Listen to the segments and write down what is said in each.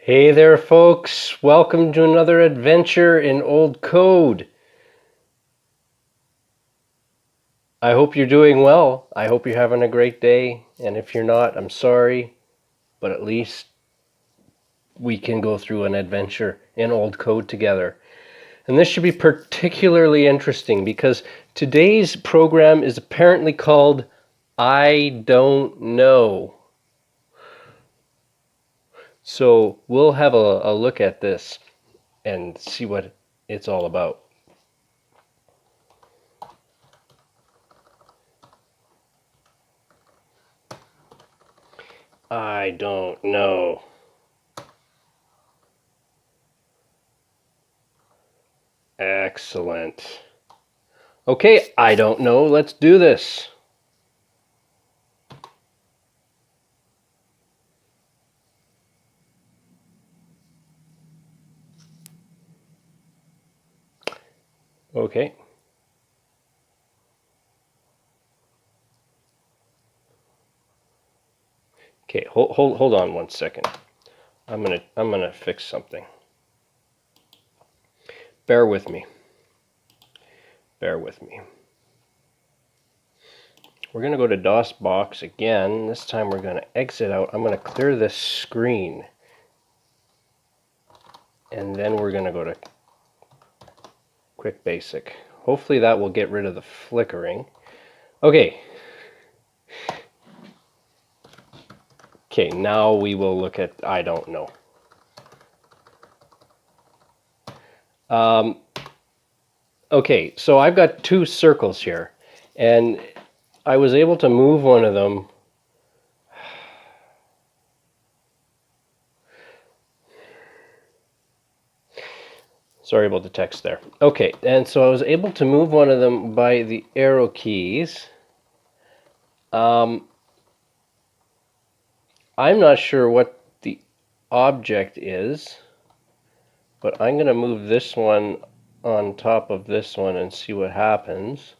Hey there, folks. Welcome to another adventure in old code. I hope you're doing well. I hope you're having a great day. And if you're not, I'm sorry, but at least we can go through an adventure in old code together. And this should be particularly interesting because today's program is apparently called I Don't Know. So we'll have a look at this and see what it's all about. I don't know. Excellent. Okay, I don't know. Let's do this. Okay. Okay, hold on 1 second. I'm gonna fix something. Bear with me. Bear with me. We're gonna go to DOS box again. This time we're gonna exit out. I'm gonna clear this screen. And then we're gonna go to Quick Basic. Hopefully that will get rid of the flickering. Okay. Okay, now we will look at I don't know. Okay, so I've got two circles here, and I was able to move one of them. Sorry about the text there. Okay, and so I was able to move one of them by the arrow keys. I'm not sure what the object is, but I'm going to move this one on top of this one and see what happens.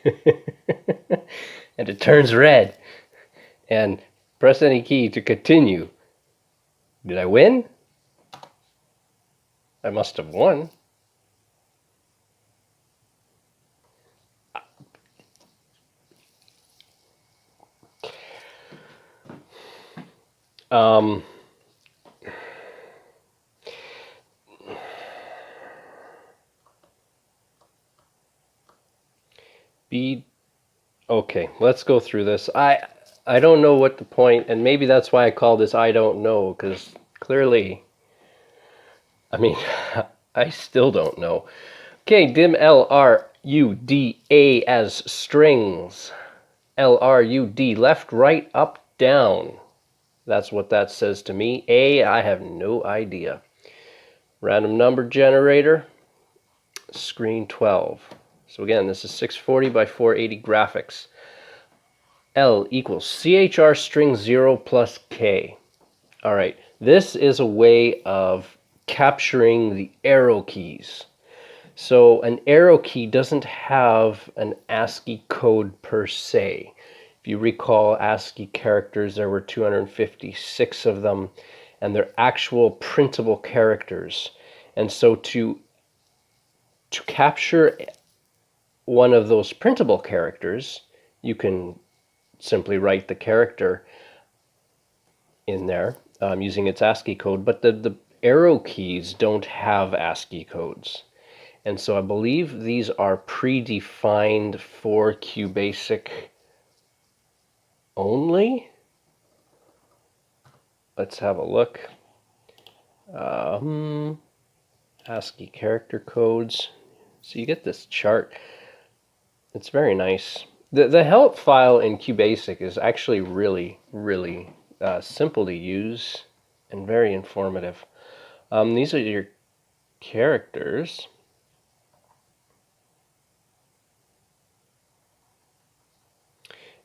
And it turns red. And press any key to continue. Did I win? I must have won. Okay, let's go through this. I don't know what the point, and maybe that's why I call this I don't know, because clearly, I mean, I still don't know. Okay, dim LRUDA as strings. LRUD, left, right, up, down. That's what that says to me. A, I have no idea. Random number generator, screen 12. So again, this is 640 by 480 graphics. L equals CHR string 0 plus K. All right, this is a way of capturing the arrow keys. So an arrow key doesn't have an ASCII code per se. If you recall ASCII characters, there were 256 of them, and they're actual printable characters. And so to capture one of those printable characters, you can simply write the character in there using its ASCII code, but the arrow keys don't have ASCII codes. And so I believe these are predefined for QBasic only. Let's have a look. ASCII character codes. So you get this chart. It's very nice. The help file in QBasic is actually really simple to use and very informative. These are your characters.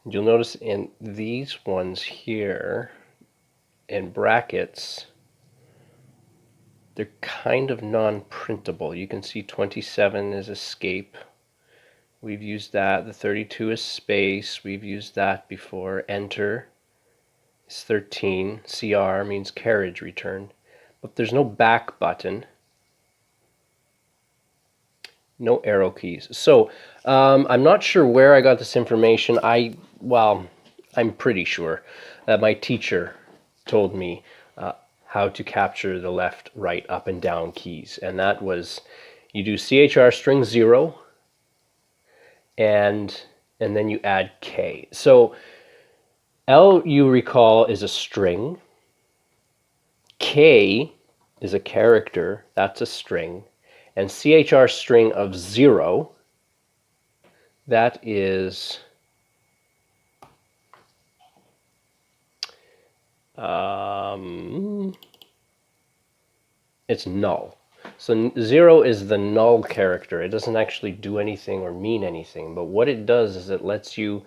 You'll notice in these ones here, in brackets, they're kind of non-printable. You can see 27 is escape. We've used that. The 32 is space. We've used that before. Enter. is 13. CR means carriage return. But there's no back button. No arrow keys. So I'm not sure where I got this information. Well, I'm pretty sure that my teacher told me how to capture the left, right, up, and down keys. And that was, you do CHR string 0, and then you add K. So L, you recall, is a string. K is a character. That's a string. And CHR string of 0, that is it's null. So 0 is the null character. It doesn't actually do anything or mean anything, but what it does is it lets you,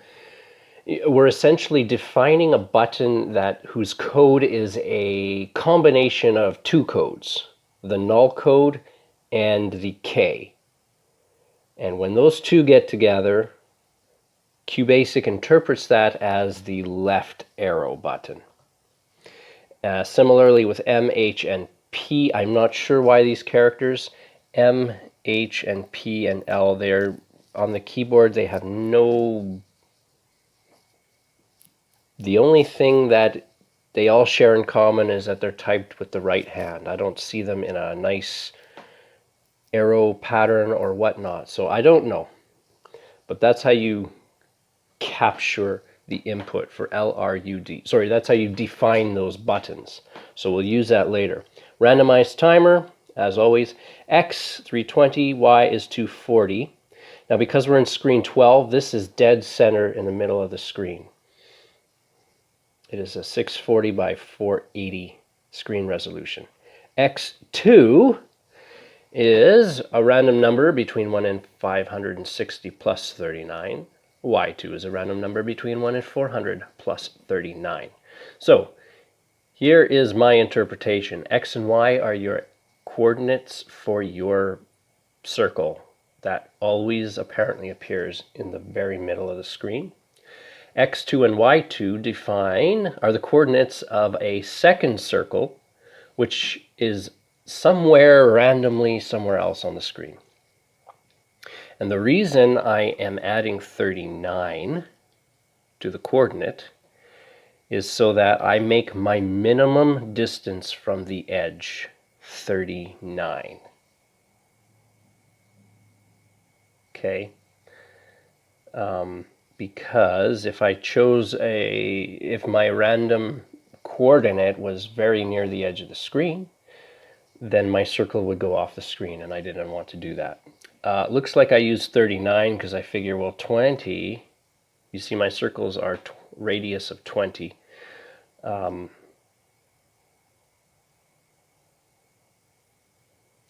we're essentially defining a button whose code is a combination of two codes, the null code and the K. And when those two get together, QBasic interprets that as the left arrow button. Similarly with M, H, and P, I'm not sure why these characters, M, H, and P, and L, they're on the keyboard, they have no... The only thing that they all share in common is that they're typed with the right hand. I don't see them in a nice arrow pattern or whatnot, so I don't know. But that's how you capture the input for LRUD. Sorry, that's how you define those buttons. So we'll use that later. Randomized timer, as always, X 320, Y is 240. Now because we're in screen 12, this is dead center in the middle of the screen. It is a 640 by 480 screen resolution. X2 is a random number between 1 and 560 plus 39. Y2 is a random number between 1 and 400 plus 39. So here is my interpretation. X and Y are your coordinates for your circle that always apparently appears in the very middle of the screen. X2 and Y2 are the coordinates of a second circle, which is somewhere randomly somewhere else on the screen. And the reason I am adding 39 to the coordinate is so that I make my minimum distance from the edge 39. Okay? Because if if my random coordinate was very near the edge of the screen, then my circle would go off the screen, and I didn't want to do that. Looks like I used 39 because I figure, well, 20, you see my circles are radius of 20.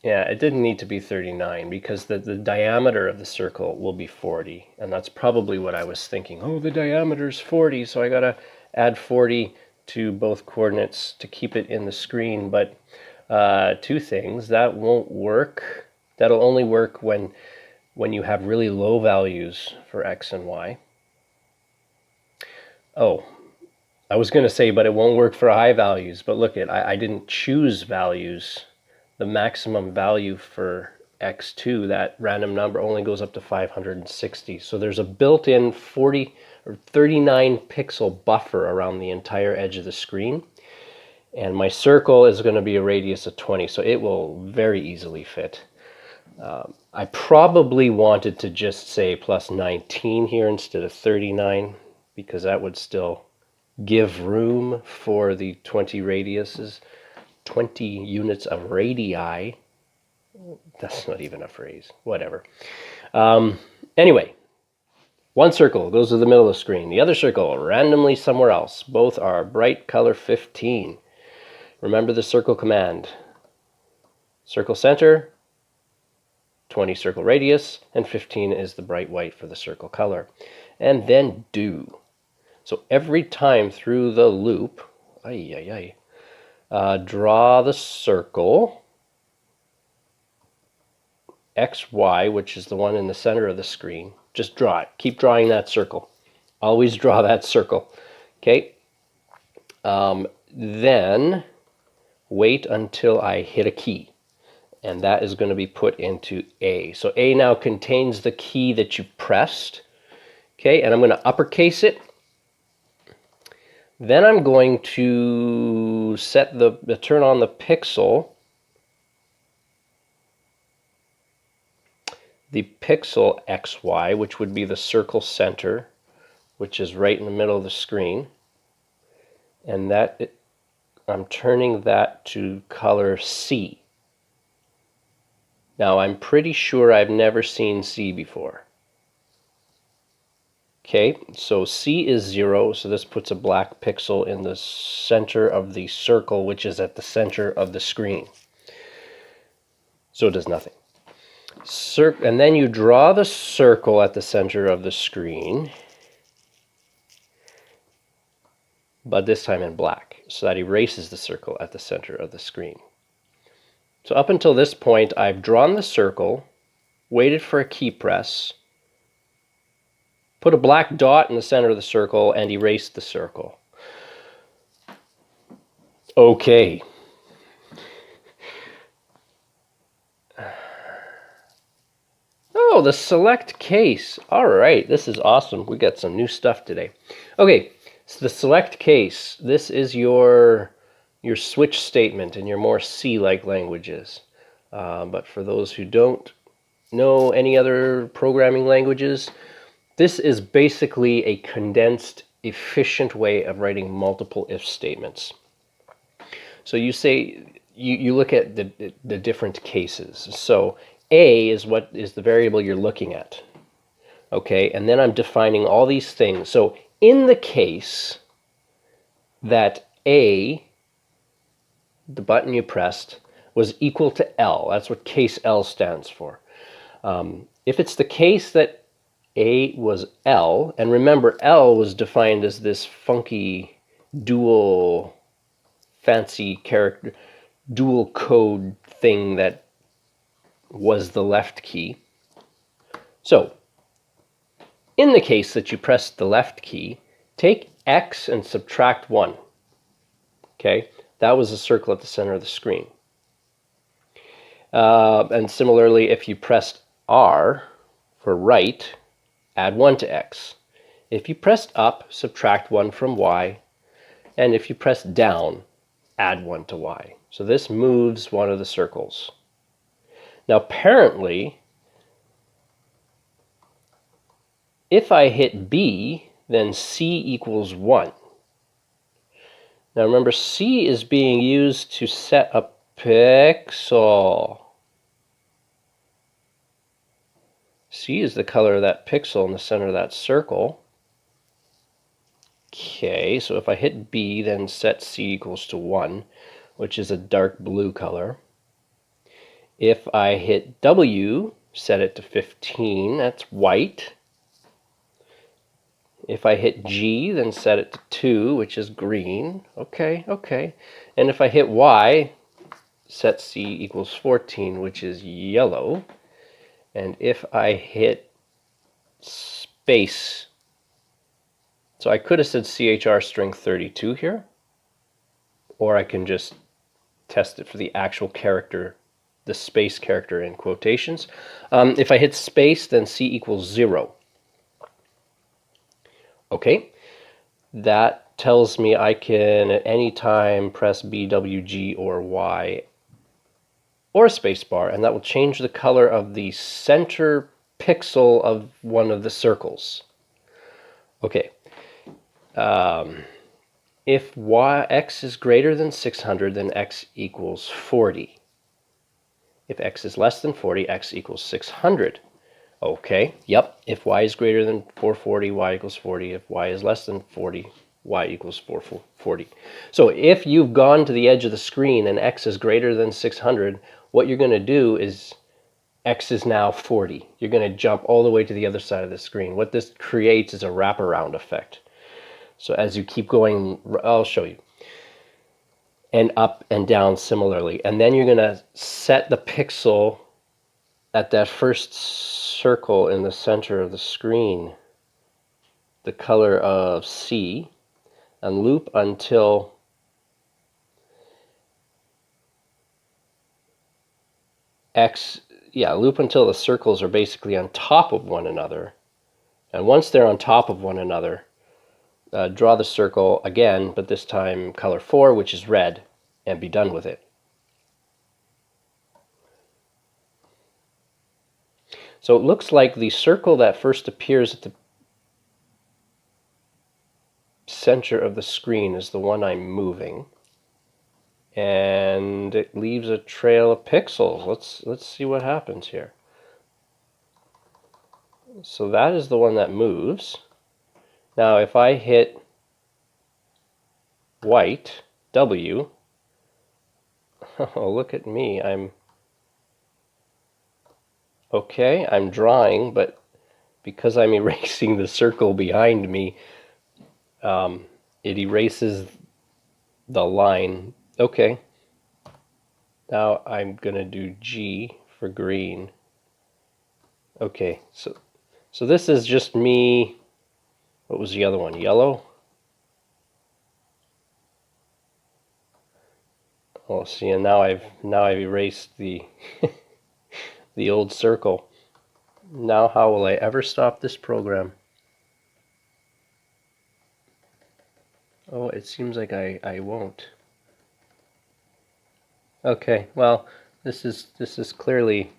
Yeah, it didn't need to be 39 because the diameter of the circle will be 40, and that's probably what I was thinking. Oh, the diameter's 40, so I gotta add 40 to both coordinates to keep it in the screen. But two things, that won't work. That'll only work when you have really low values for X and Y. Oh, I was going to say, but it won't work for high values. But look, I didn't choose values. The maximum value for X2, that random number, only goes up to 560. So there's a built-in 40 or 39 pixel buffer around the entire edge of the screen. And my circle is going to be a radius of 20, so it will very easily fit. I probably wanted to just say plus 19 here instead of 39, because that would still give room for the 20 radiuses, 20 units of radii. That's not even a phrase, whatever. Anyway, one circle goes to the middle of the screen, the other circle randomly somewhere else. Both are bright color 15. Remember the circle command. Circle center, 20 circle radius, and 15 is the bright white for the circle color. And then do. So every time through the loop, draw the circle XY, which is the one in the center of the screen. Just draw it. Keep drawing that circle. Always draw that circle. Okay? Then wait until I hit a key, and that is going to be put into A. So A now contains the key that you pressed. Okay, and I'm going to uppercase it. Then I'm going to set the turn on the pixel. The pixel XY, which would be the circle center, which is right in the middle of the screen. And that I'm turning that to color C. Now I'm pretty sure I've never seen C before. Okay, so C is 0, so this puts a black pixel in the center of the circle, which is at the center of the screen. So it does nothing. And then you draw the circle at the center of the screen, but this time in black, so that erases the circle at the center of the screen. So up until this point, I've drawn the circle, waited for a key press, put a black dot in the center of the circle, and erased the circle. Okay. Oh, the select case. All right, this is awesome. We got some new stuff today. Okay, so the select case. This is your switch statement in your more C-like languages. But for those who don't know any other programming languages, this is basically a condensed, efficient way of writing multiple if statements. So you say, you look at the different cases. So A is what is the variable you're looking at. Okay, and then I'm defining all these things. So in the case that A, the button you pressed, was equal to L, that's what case L stands for. If it's the case that A was L, and remember L was defined as this funky dual fancy character, dual code thing that was the left key. So in the case that you pressed the left key, take X and subtract 1. Okay, that was a circle at the center of the screen. And similarly, if you pressed R for right, add 1 to X. If you pressed up, subtract 1 from Y. And if you press down, add 1 to Y. So this moves one of the circles. Now apparently, if I hit B, then C equals 1. Now remember, C is being used to set a pixel. C is the color of that pixel in the center of that circle. Okay, so if I hit B, then set C equals to 1, which is a dark blue color. If I hit W, set it to 15, that's white. If I hit G, then set it to 2, which is green. Okay, okay. And if I hit Y, set C equals 14, which is yellow. And if I hit space, so I could have said CHR string 32 here, or I can just test it for the actual character, the space character in quotations. If I hit space, then C equals 0. Okay, that tells me I can at any time press B, W, G, or Y, or spacebar, and that will change the color of the center pixel of one of the circles. Okay, if X is greater than 600, then X equals 40. If X is less than 40, X equals 600. Okay, yep, if Y is greater than 440, Y equals 40. If Y is less than 40, Y equals 440. So if you've gone to the edge of the screen and X is greater than 600, what you're going to do is X is now 40. You're going to jump all the way to the other side of the screen. What this creates is a wraparound effect. So as you keep going, I'll show you. And up and down similarly. And then you're going to set the pixel at that first circle in the center of the screen, the color of C, and loop until loop until the circles are basically on top of one another. And once they're on top of one another, draw the circle again, but this time color 4, which is red, and be done with it. So it looks like the circle that first appears at the center of the screen is the one I'm moving. And it leaves a trail of pixels. Let's see what happens here. So that is the one that moves. Now if I hit white, W, oh, look at me, I'm drawing, but because I'm erasing the circle behind me, it erases the line. Okay, now I'm gonna do G for green. Okay, so this is just me. What was the other one? Yellow? Oh, see, and now I've erased the the old circle. Now how will I ever stop this program? Oh, it seems like I won't. Okay, well, this is clearly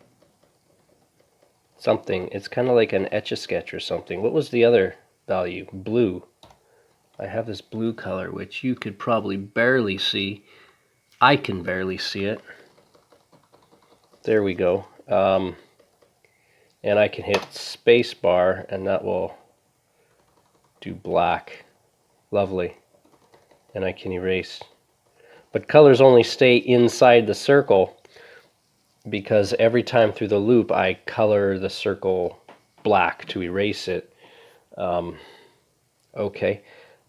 something. It's kind of like an Etch-a-Sketch or something. What was the other value? Blue. I have this blue color, which you could probably barely see. I can barely see it. There we go. And I can hit space bar, and that will do black. Lovely. And I can erase. But colors only stay inside the circle, because every time through the loop I color the circle black to erase it. Okay,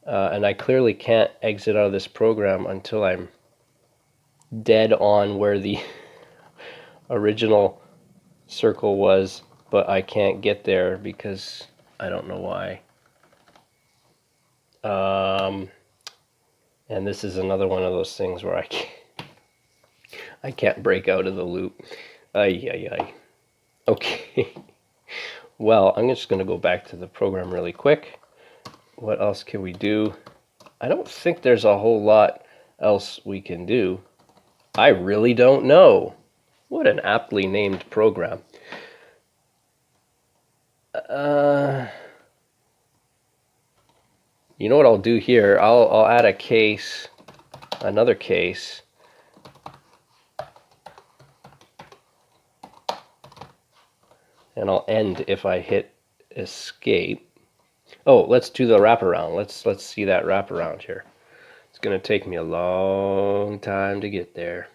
and I clearly can't exit out of this program until I'm dead on where the original circle was, but I can't get there because I don't know why. And this is another one of those things where I can't break out of the loop. Ay. Okay. Well, I'm just going to go back to the program really quick. What else can we do? I don't think there's a whole lot else we can do. I really don't know. What an aptly named program. You know what I'll do here? I'll add a case, another case. And I'll end if I hit escape. Oh, let's do the wraparound. Let's see that wraparound here. It's going to take me a long time to get there.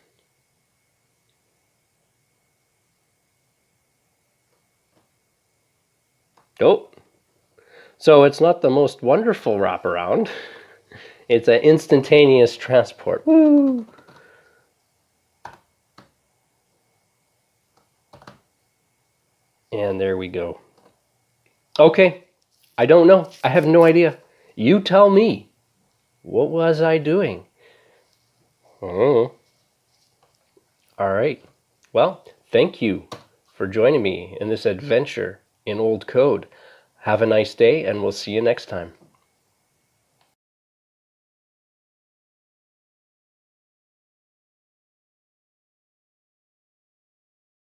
Oh, so it's not the most wonderful wraparound. It's an instantaneous transport. Woo! And there we go. Okay, I don't know. I have no idea. You tell me. What was I doing? Oh. All right. Well, thank you for joining me in this adventure in old code. Have a nice day, and we'll see you next time.